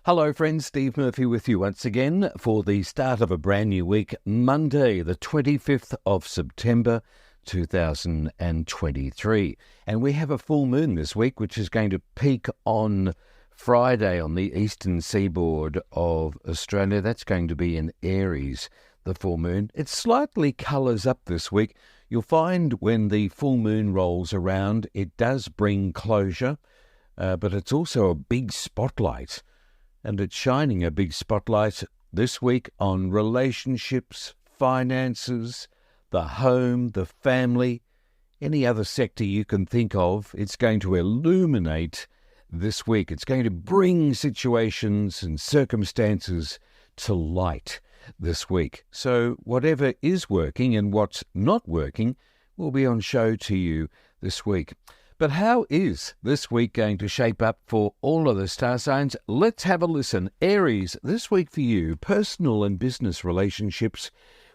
Hello friends, Steve Murphy with you once again for the start of a brand new week, Monday the 25th of September 2023. And we have a full moon this week which is going to peak on Friday on the eastern seaboard of Australia. That's going to be in Aries, the full moon. It slightly colours up this week. You'll find when the full moon rolls around, it does bring closure, but it's also a big spotlight. And it's shining a big spotlight this week on relationships, finances, the home, the family, any other sector you can think of. It's going to illuminate this week. It's going to bring situations and circumstances to light this week. So whatever is working and what's not working will be on show to you this week. But how is this week going to shape up for all of the star signs? Let's have a listen. Aries, this week for you, personal and business relationships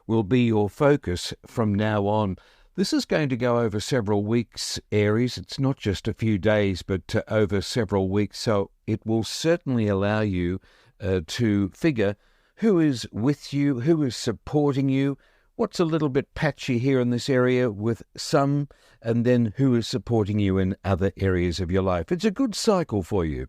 will be your focus from now on. This is going to go over several weeks, Aries. It's not just a few days, but over several weeks. So it will certainly allow you to figure who is with you, who is supporting you, what's a little bit patchy here in this area with some, and then who is supporting you in other areas of your life. It's a good cycle for you.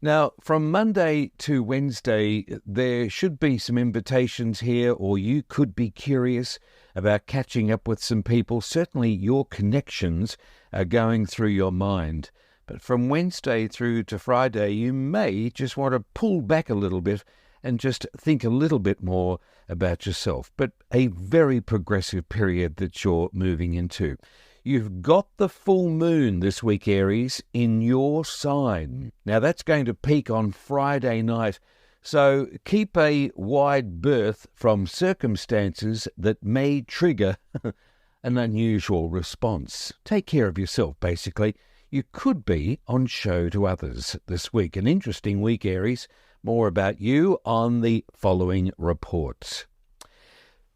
Now, from Monday to Wednesday, there should be some invitations here, or you could be curious about catching up with some people. Certainly your connections are going through your mind. But from Wednesday through to Friday, you may just want to pull back a little bit and just think a little bit more about yourself. But a very progressive period that you're moving into. You've got the full moon this week, Aries, in your sign. Now, that's going to peak on Friday night. So keep a wide berth from circumstances that may trigger an unusual response. Take care of yourself, basically. You could be on show to others this week. An interesting week, Aries. More about you on the following reports.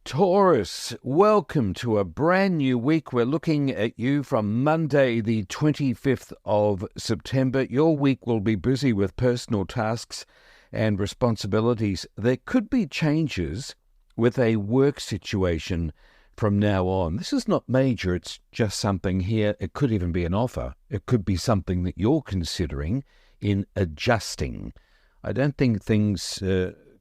Taurus, welcome to a brand new week. We're looking at you from Monday, the 25th of September. Your week will be busy with personal tasks and responsibilities. There could be changes with a work situation from now on. This is not major. It's just something here. It could even be an offer. It could be something that you're considering in adjusting. I don't think things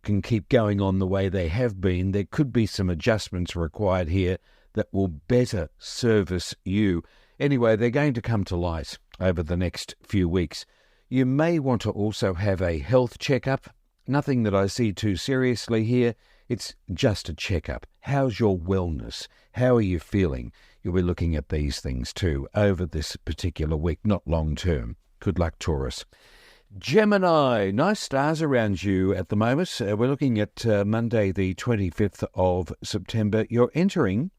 can keep going on the way they have been. There could be some adjustments required here that will better service you. Anyway, they're going to come to light over the next few weeks. You may want to also have a health checkup. Nothing that I see too seriously here. It's just a checkup. How's your wellness? How are you feeling? You'll be looking at these things too over this particular week, not long term. Good luck, Taurus. Gemini, nice stars around you at the moment. We're looking at Monday, the 25th of September. You're entering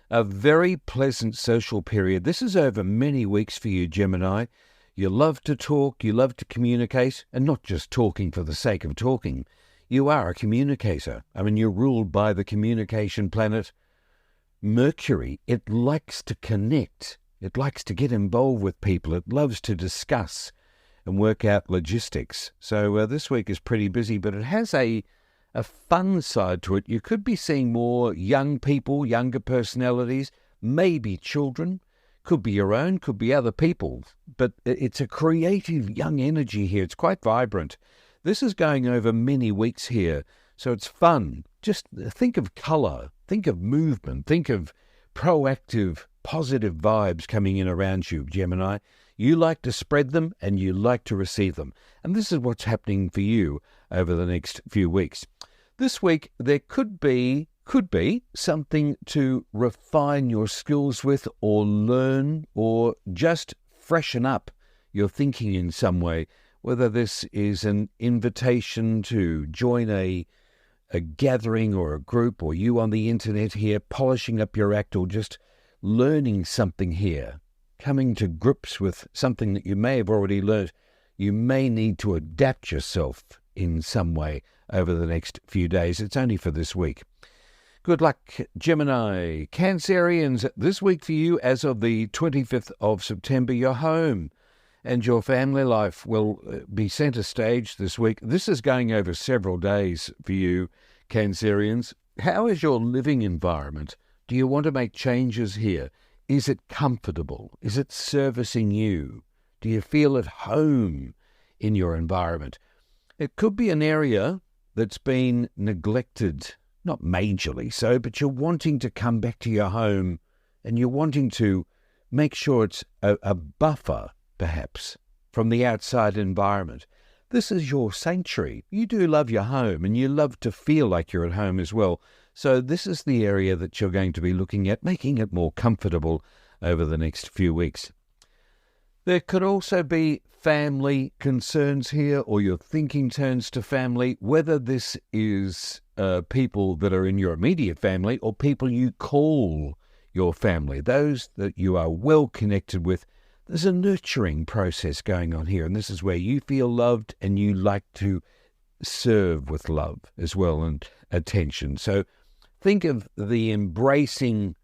a very pleasant social period. This is over many weeks for you, Gemini. You love to talk, you love to communicate, and not just talking for the sake of talking. You are a communicator. I mean, you're ruled by the communication planet Mercury. It likes to connect. It likes to get involved with people. It loves to discuss and work out logistics. So this week is pretty busy, but it has a fun side to it. You could be seeing more young people, younger personalities, maybe children, could be your own, could be other people, but it's a creative young energy here. It's quite vibrant. This is going over many weeks here, so it's fun. Just think of colour, think of movement, think of proactive, positive vibes coming in around you, Gemini. You like to spread them and you like to receive them. And this is what's happening for you over the next few weeks. This week, there could be something to refine your skills with or learn or just freshen up your thinking in some way, whether this is an invitation to join a gathering or a group, or you on the internet here polishing up your act, or just learning something here. Coming to grips with something that you may have already learned. You may need to adapt yourself in some way over the next few days. It's only for this week. Good luck, Gemini. Cancerians, this week for you, as of the 25th of September, your home and your family life will be centre stage this week. This is going over several days for you, Cancerians. How is your living environment? Do you want to make changes here? Is it comfortable? Is it servicing you? Do you feel at home in your environment? It could be an area that's been neglected, not majorly so, but you're wanting to come back to your home and you're wanting to make sure it's a buffer, perhaps, from the outside environment. This is your sanctuary. You do love your home and you love to feel like you're at home as well. So this is the area that you're going to be looking at, making it more comfortable over the next few weeks. There could also be family concerns here, or your thinking turns to family, whether this is people that are in your immediate family or people you call your family, those that you are well connected with. There's a nurturing process going on here, and this is where you feel loved and you like to serve with love as well and attention. So think of the embracing,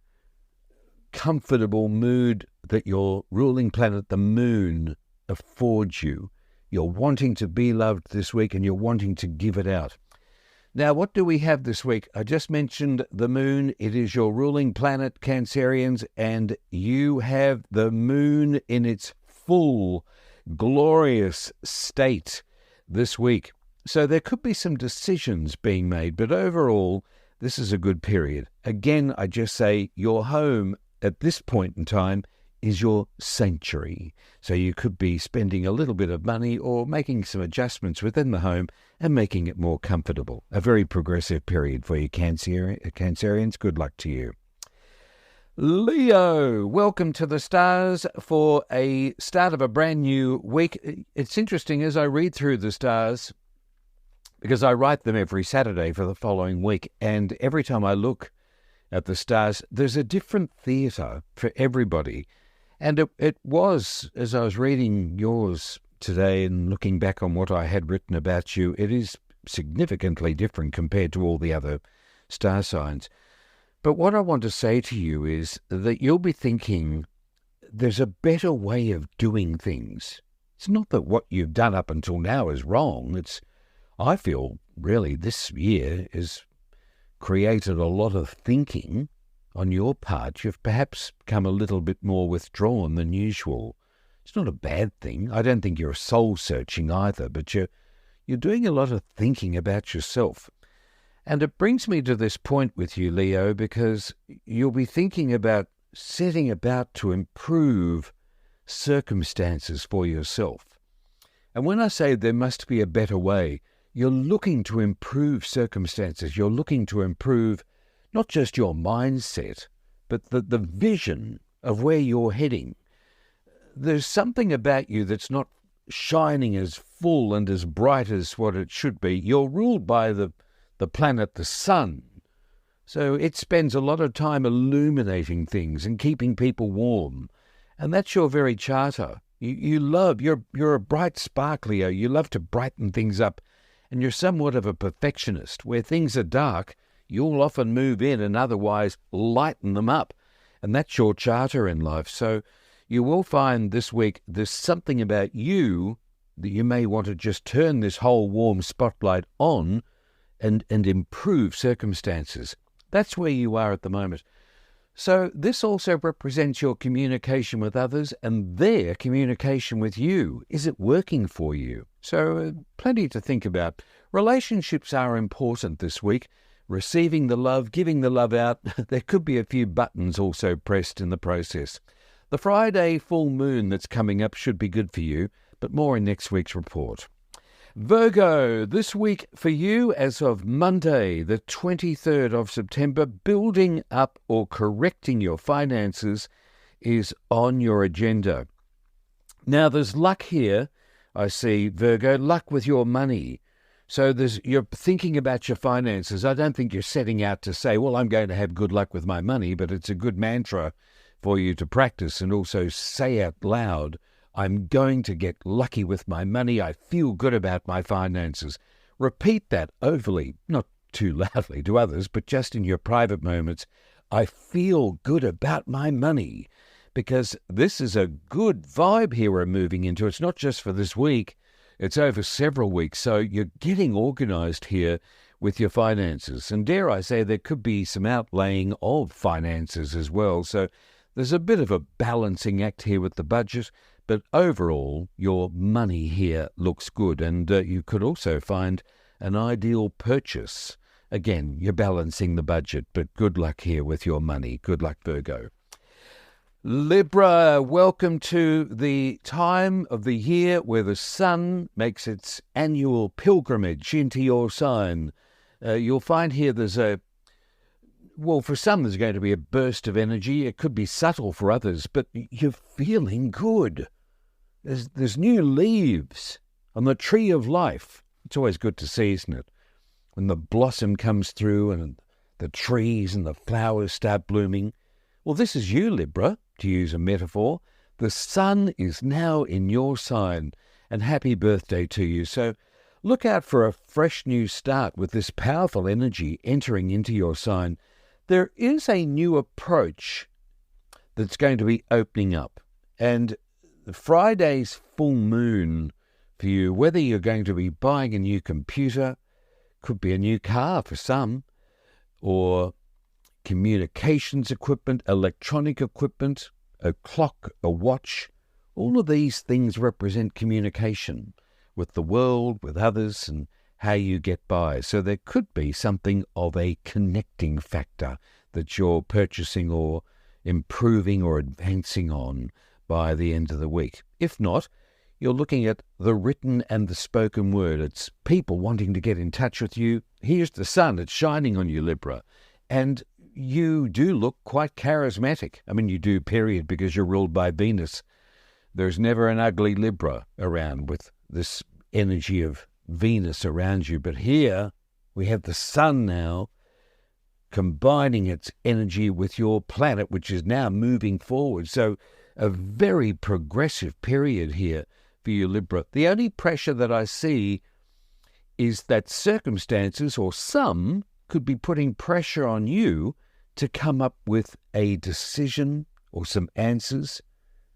comfortable mood that your ruling planet, the moon, affords you. You're wanting to be loved this week and you're wanting to give it out. Now, what do we have this week? I just mentioned the moon. It is your ruling planet, Cancerians, and you have the moon in its full, glorious state this week. So there could be some decisions being made, but overall, this is a good period. Again, I just say your home at this point in time is your sanctuary. So you could be spending a little bit of money or making some adjustments within the home and making it more comfortable. A very progressive period for you, Cancerians. Good luck to you. Leo, welcome to the stars for a start of a brand new week. It's interesting as I read through the stars, because I write them every Saturday for the following week, and every time I look at the stars, there's a different theatre for everybody. And it was, as I was reading yours today and looking back on what I had written about you, it is significantly different compared to all the other star signs. But what I want to say to you is that you'll be thinking there's a better way of doing things. It's not that what you've done up until now is wrong. I feel really this year has created a lot of thinking on your part. You've perhaps become a little bit more withdrawn than usual. It's not a bad thing. I don't think you're soul-searching either, but you're doing a lot of thinking about yourself. And it brings me to this point with you, Leo, because you'll be thinking about setting about to improve circumstances for yourself. And when I say there must be a better way, you're looking to improve circumstances. You're looking to improve not just your mindset, but the vision of where you're heading. There's something about you that's not shining as full and as bright as what it should be. You're ruled by the planet, the sun. So it spends a lot of time illuminating things and keeping people warm. And that's your very charter. You're a bright spark, Leo. You love to brighten things up. And you're somewhat of a perfectionist. Where things are dark, you'll often move in and otherwise lighten them up. And that's your charter in life. So you will find this week there's something about you that you may want to just turn this whole warm spotlight on and improve circumstances. That's where you are at the moment. So this also represents your communication with others and their communication with you. Is it working for you? So plenty to think about. Relationships are important this week. Receiving the love, giving the love out. There could be a few buttons also pressed in the process. The Friday full moon that's coming up should be good for you, but more in next week's report. Virgo, this week for you as of Monday, the 23rd of September, building up or correcting your finances is on your agenda. Now, there's luck here, I see, Virgo, luck with your money. So you're thinking about your finances. I don't think you're setting out to say, well, I'm going to have good luck with my money, but it's a good mantra for you to practice and also say out loud, I'm going to get lucky with my money. I feel good about my finances. Repeat that overly, not too loudly to others, but just in your private moments. I feel good about my money, because this is a good vibe here we're moving into. It's not just for this week, it's over several weeks. So you're getting organized here with your finances. And dare I say, there could be some outlaying of finances as well. So there's a bit of a balancing act here with the budget. But overall, your money here looks good. And you could also find an ideal purchase. Again, you're balancing the budget, but good luck here with your money. Good luck, Virgo. Libra, welcome to the time of the year where the sun makes its annual pilgrimage into your sign. You'll find here for some there's going to be a burst of energy. It could be subtle for others, but you're feeling good. There's new leaves on the tree of life. It's always good to see, isn't it? When the blossom comes through and the trees and the flowers start blooming. Well, this is you, Libra, to use a metaphor. The sun is now in your sign, and happy birthday to you. So look out for a fresh new start with this powerful energy entering into your sign. There is a new approach that's going to be opening up. And Friday's full moon for you, whether you're going to be buying a new computer, could be a new car for some, or communications equipment, electronic equipment, a clock, a watch. All of these things represent communication with the world, with others, and how you get by. So there could be something of a connecting factor that you're purchasing or improving or advancing on by the end of the week. If not, you're looking at the written and the spoken word. It's people wanting to get in touch with you. Here's the sun. It's shining on you, Libra. And you do look quite charismatic. I mean, you do, period, because you're ruled by Venus. There's never an ugly Libra around with this energy of Venus around you. But here we have the sun now combining its energy with your planet, which is now moving forward. So a very progressive period here for you, Libra. The only pressure that I see is that circumstances, or some, could be putting pressure on you to come up with a decision or some answers.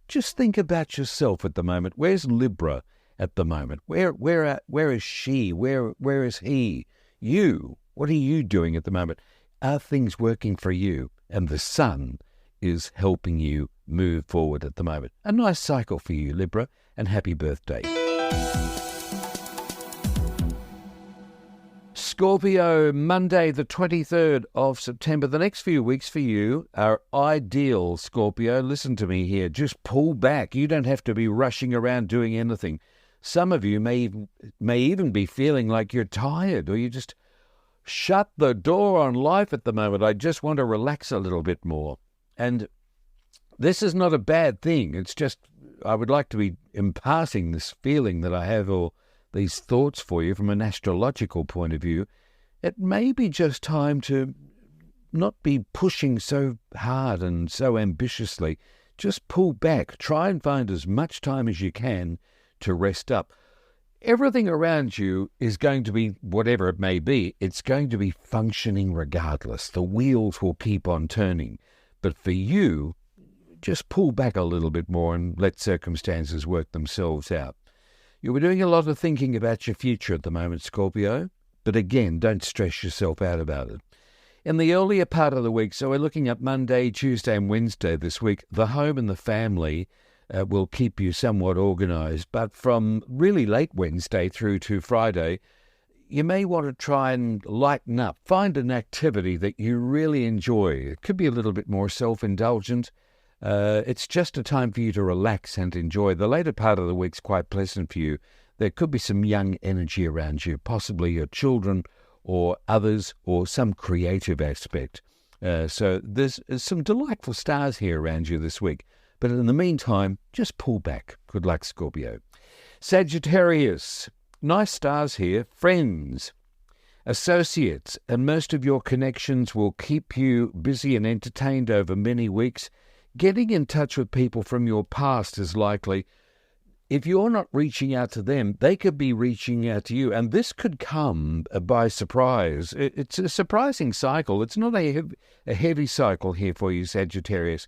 Just think about yourself at the moment. Where's Libra at the moment? Where is she? Where is he? You. What are you doing at the moment? Are things working for you? And the sun is helping you move forward at the moment. A nice cycle for you, Libra, and happy birthday. Scorpio, Monday the 23rd of September. The next few weeks for you are ideal, Scorpio. Listen to me here. Just pull back. You don't have to be rushing around doing anything. Some of you may even be feeling like you're tired, or you just shut the door on life at the moment. I just want to relax a little bit more. And this is not a bad thing. It's just I would like to be imparting this feeling that I have, or these thoughts for you from an astrological point of view. It may be just time to not be pushing so hard and so ambitiously. Just pull back. Try and find as much time as you can to rest up. Everything around you is going to be, whatever it may be, it's going to be functioning regardless. The wheels will keep on turning. But for you, just pull back a little bit more and let circumstances work themselves out. You'll be doing a lot of thinking about your future at the moment, Scorpio, but again, don't stress yourself out about it. In the earlier part of the week, so we're looking at Monday, Tuesday and Wednesday this week, the home and the family will keep you somewhat organised, but from really late Wednesday through to Friday, you may want to try and lighten up. Find an activity that you really enjoy. It could be a little bit more self-indulgent. It's just a time for you to relax and enjoy. The later part of the week's quite pleasant for you. There could be some young energy around you, possibly your children or others, or some creative aspect. So there's some delightful stars here around you this week. But in the meantime, just pull back. Good luck, Scorpio. Sagittarius, nice stars here. Friends, associates, and most of your connections will keep you busy and entertained over many weeks. Getting in touch with people from your past is likely. If you're not reaching out to them, they could be reaching out to you, and this could come by surprise. It's a surprising cycle. It's not a heavy cycle here for you, Sagittarius.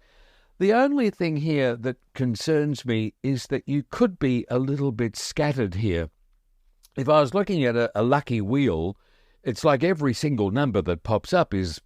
The only thing here that concerns me is that you could be a little bit scattered here. If I was looking at a lucky wheel, it's like every single number that pops up is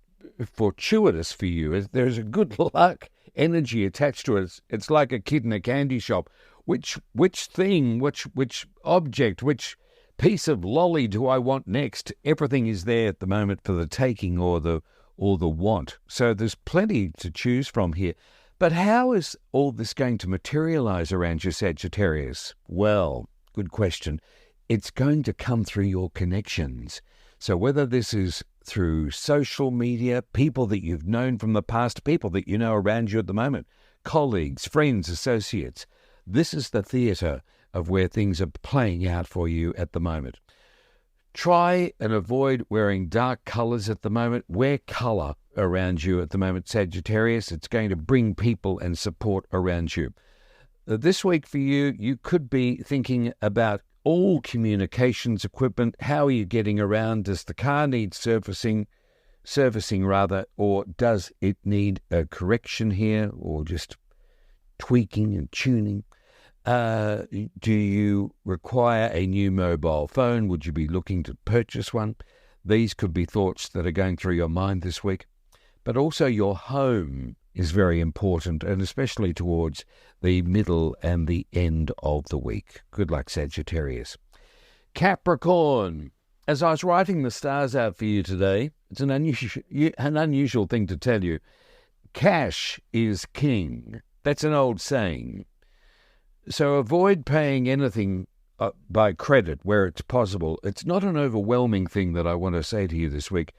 fortuitous for you. There's a good luck energy attached to it. It's like a kid in a candy shop. Which thing, which object, which piece of lolly do I want next? Everything is there at the moment for the taking or the want. So there's plenty to choose from here. But how is all this going to materialize around your Sagittarius? Well, good question. It's going to come through your connections. So whether this is through social media, people that you've known from the past, people that you know around you at the moment, colleagues, friends, associates, this is the theatre of where things are playing out for you at the moment. Try and avoid wearing dark colours at the moment. Wear colour around you at the moment, Sagittarius. It's going to bring people and support around you. This week for you, you could be thinking about all communications equipment. How are you getting around? Does the car need servicing rather, or does it need a correction here, or just tweaking and tuning? Do you require a new mobile phone? Would you be looking to purchase one? These could be thoughts that are going through your mind this week. But also your home is very important, and especially towards the middle and the end of the week. Good luck, Sagittarius. Capricorn. As I was writing the stars out for you today, it's an unusual thing to tell you. Cash is king. That's an old saying. So avoid paying anything by credit where it's possible. It's not an overwhelming thing that I want to say to you this week,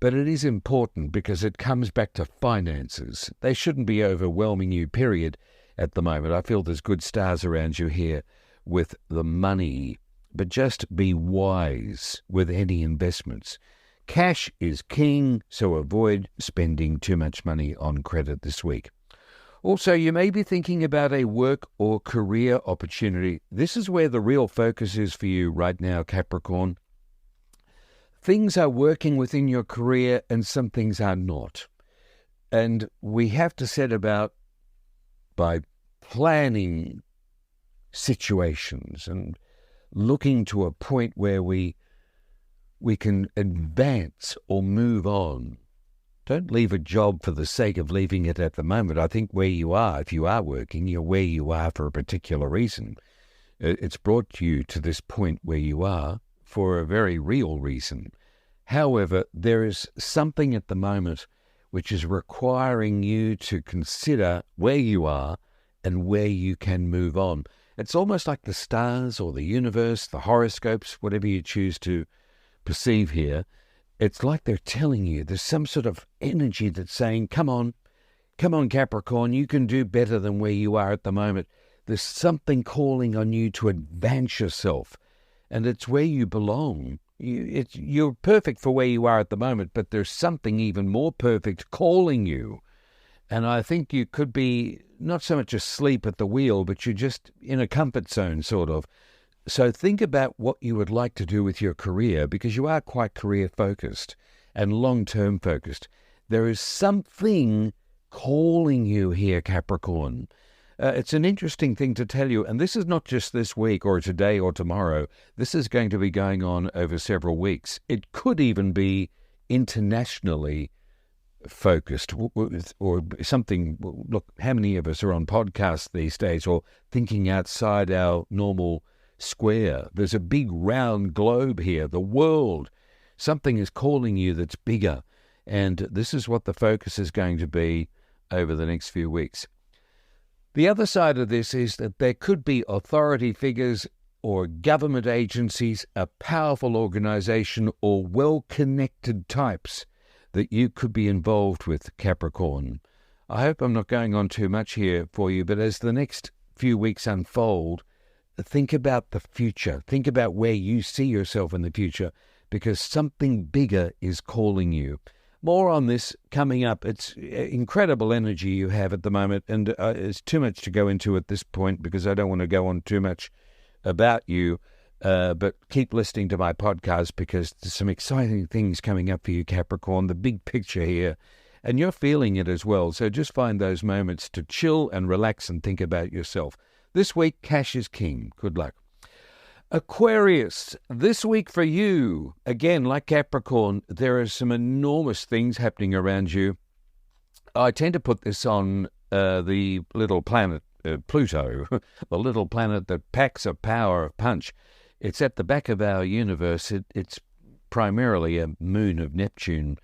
but it is important because it comes back to finances. They shouldn't be overwhelming you, period, at the moment. I feel there's good stars around you here with the money, but just be wise with any investments. Cash is king, so avoid spending too much money on credit this week. Also, you may be thinking about a work or career opportunity. This is where the real focus is for you right now, Capricorn. Things are working within your career and some things are not. And we have to set about by planning situations and looking to a point where we can advance or move on. Don't leave a job for the sake of leaving it at the moment. I think where you are, if you are working, you're where you are for a particular reason. It's brought you to this point where you are for a very real reason. However, there is something at the moment which is requiring you to consider where you are and where you can move on. It's almost like the stars or the universe, the horoscopes, whatever you choose to perceive here. It's like they're telling you there's some sort of energy that's saying, come on, Capricorn, you can do better than where you are at the moment. There's something calling on you to advance yourself, and it's where you belong. You're perfect for where you are at the moment, but there's something even more perfect calling you. And I think you could be not so much asleep at the wheel, but you're just in a comfort zone, sort of. So think about what you would like to do with your career, because you are quite career-focused and long-term focused. There is something calling you here, Capricorn. It's an interesting thing to tell you, and this is not just this week or today or tomorrow. This is going to be going on over several weeks. It could even be internationally focused or something. Look, how many of us are on podcasts these days or thinking outside our normal square? There's a big round globe here, the world. Something is calling you that's bigger, and this is what the focus is going to be over the next few weeks. The other side of this is that there could be authority figures or government agencies, a powerful organization, or well-connected types that you could be involved with, Capricorn. I hope I'm not going on too much here for you, but as the next few weeks unfold, think about the future. Think about where you see yourself in the future, because something bigger is calling you. More on this coming up. It's incredible energy you have at the moment, and it's too much to go into at this point because I don't want to go on too much about you, but keep listening to my podcast because there's some exciting things coming up for you, Capricorn. The big picture here and you're feeling it as well. So just find those moments to chill and relax and think about yourself. This week, cash is king. Good luck. Aquarius, this week for you, again, like Capricorn, there are some enormous things happening around you. I tend to put this on the little planet Pluto, the little planet that packs a power of punch. It's at the back of our universe. It's primarily a moon of Neptune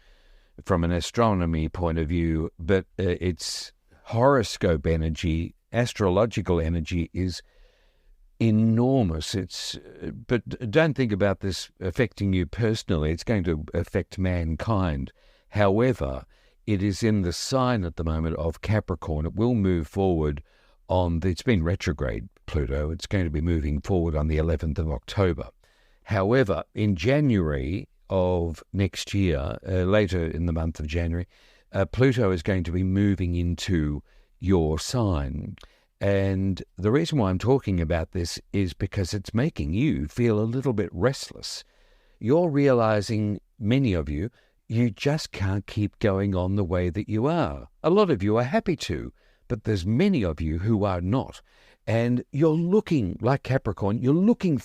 from an astronomy point of view, but its horoscope energy, astrological energy is enormous. But don't think about this affecting you personally. It's going to affect mankind. However, it is in the sign at the moment of Capricorn. It will move forward it's been retrograde, Pluto. It's going to be moving forward on the 11th of October. However, in January of next year, later in the month of January, Pluto is going to be moving into your sign. And the reason why I'm talking about this is because it's making you feel a little bit restless. You're realizing, many of you, you just can't keep going on the way that you are. A lot of you are happy to, but there's many of you who are not. And you're looking, like Capricorn, you're looking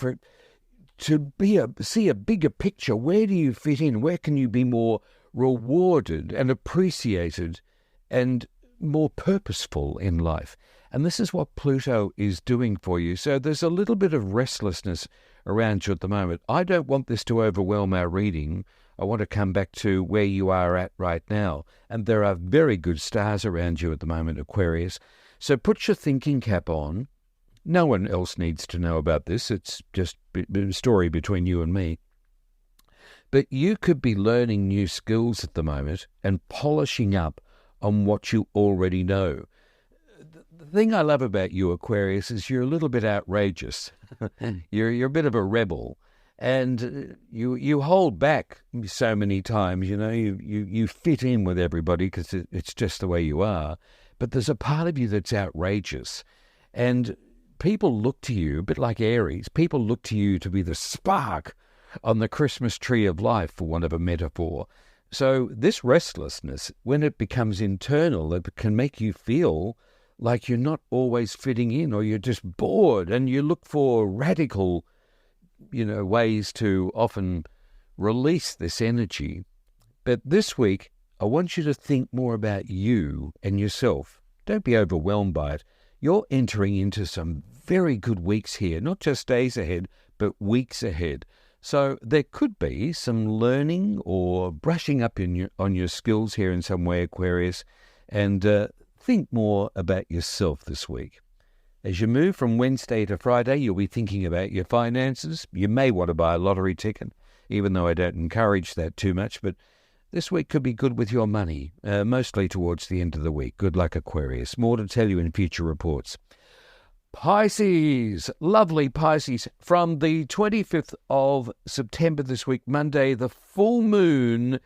to see a bigger picture. Where do you fit in? Where can you be more rewarded and appreciated and more purposeful in life? And this is what Pluto is doing for you. So there's a little bit of restlessness around you at the moment. I don't want this to overwhelm our reading. I want to come back to where you are at right now. And there are very good stars around you at the moment, Aquarius. So put your thinking cap on. No one else needs to know about this. It's just a story between you and me. But you could be learning new skills at the moment and polishing up on what you already know. The thing I love about you, Aquarius, is you're a little bit outrageous. You're a bit of a rebel. And you hold back so many times, you fit in with everybody because it's just the way you are. But there's a part of you that's outrageous. And people look to you, a bit like Aries, people look to you to be the spark on the Christmas tree of life, for want of a metaphor. So this restlessness, when it becomes internal, it can make you feel like you're not always fitting in, or you're just bored, and you look for radical ways to often release this energy. But this week, I want you to think more about you and yourself. Don't be overwhelmed by it. You're entering into some very good weeks here, not just days ahead, but weeks ahead. So there could be some learning or brushing up on your skills here in some way, Aquarius, and think more about yourself this week. As you move from Wednesday to Friday, you'll be thinking about your finances. You may want to buy a lottery ticket, even though I don't encourage that too much. But this week could be good with your money, mostly towards the end of the week. Good luck, Aquarius. More to tell you in future reports. Pisces, lovely Pisces. From the 25th of September this week, Monday, the full moon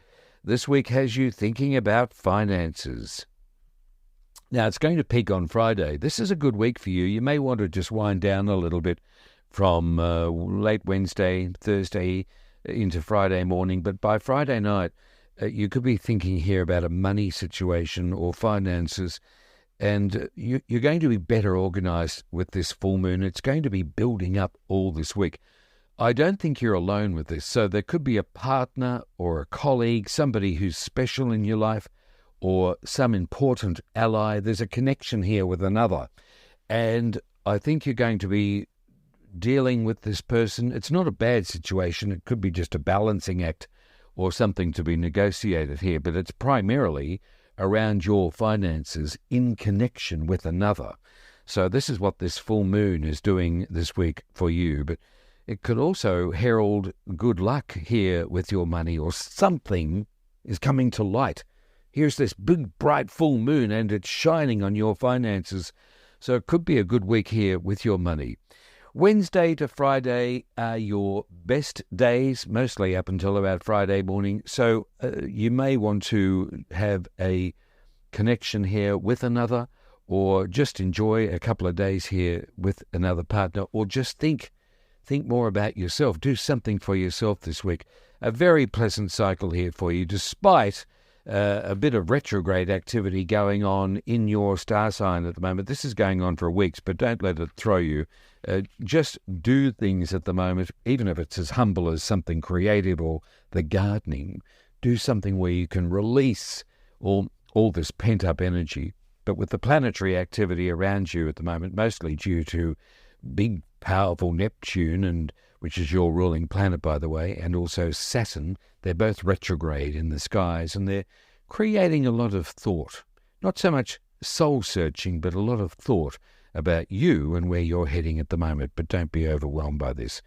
this week has you thinking about finances. Now, it's going to peak on Friday. This is a good week for you. You may want to just wind down a little bit from late Wednesday, Thursday into Friday morning. But by Friday night, you could be thinking here about a money situation or finances. And you're going to be better organized with this full moon. It's going to be building up all this week. I don't think you're alone with this. So there could be a partner or a colleague, somebody who's special in your life, or some important ally. There's a connection here with another. And I think you're going to be dealing with this person. It's not a bad situation. It could be just a balancing act or something to be negotiated here, but it's primarily around your finances in connection with another. So this is what this full moon is doing this week for you. But it could also herald good luck here with your money, or something is coming to light. Here's this big, bright full moon, and it's shining on your finances. So it could be a good week here with your money. Wednesday to Friday are your best days, mostly up until about Friday morning. So you may want to have a connection here with another, or just enjoy a couple of days here with another partner, or just think more about yourself. Do something for yourself this week. A very pleasant cycle here for you, despite a bit of retrograde activity going on in your star sign at the moment. This is going on for weeks, but don't let it throw you. Just do things at the moment, even if it's as humble as something creative or the gardening. Do something where you can release all this pent-up energy. But with the planetary activity around you at the moment, mostly due to big, powerful Neptune, and which is your ruling planet, by the way, and also Saturn, they're both retrograde in the skies, and they're creating a lot of thought. Not so much soul-searching, but a lot of thought about you and where you're heading at the moment. But don't be overwhelmed by this.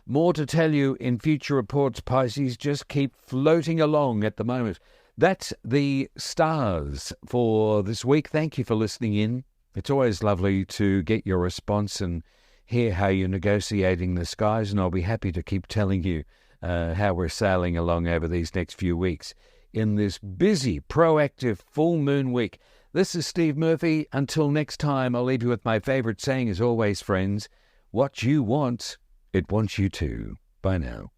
More to tell you in future reports, Pisces. Just keep floating along at the moment. That's the stars for this week. Thank you for listening in. It's always lovely to get your response and hear how you're negotiating the skies, and I'll be happy to keep telling you how we're sailing along over these next few weeks in this busy, proactive full moon week. This is Steve Murphy. Until next time, I'll leave you with my favorite saying as always, friends. What you want, it wants you to. Bye now.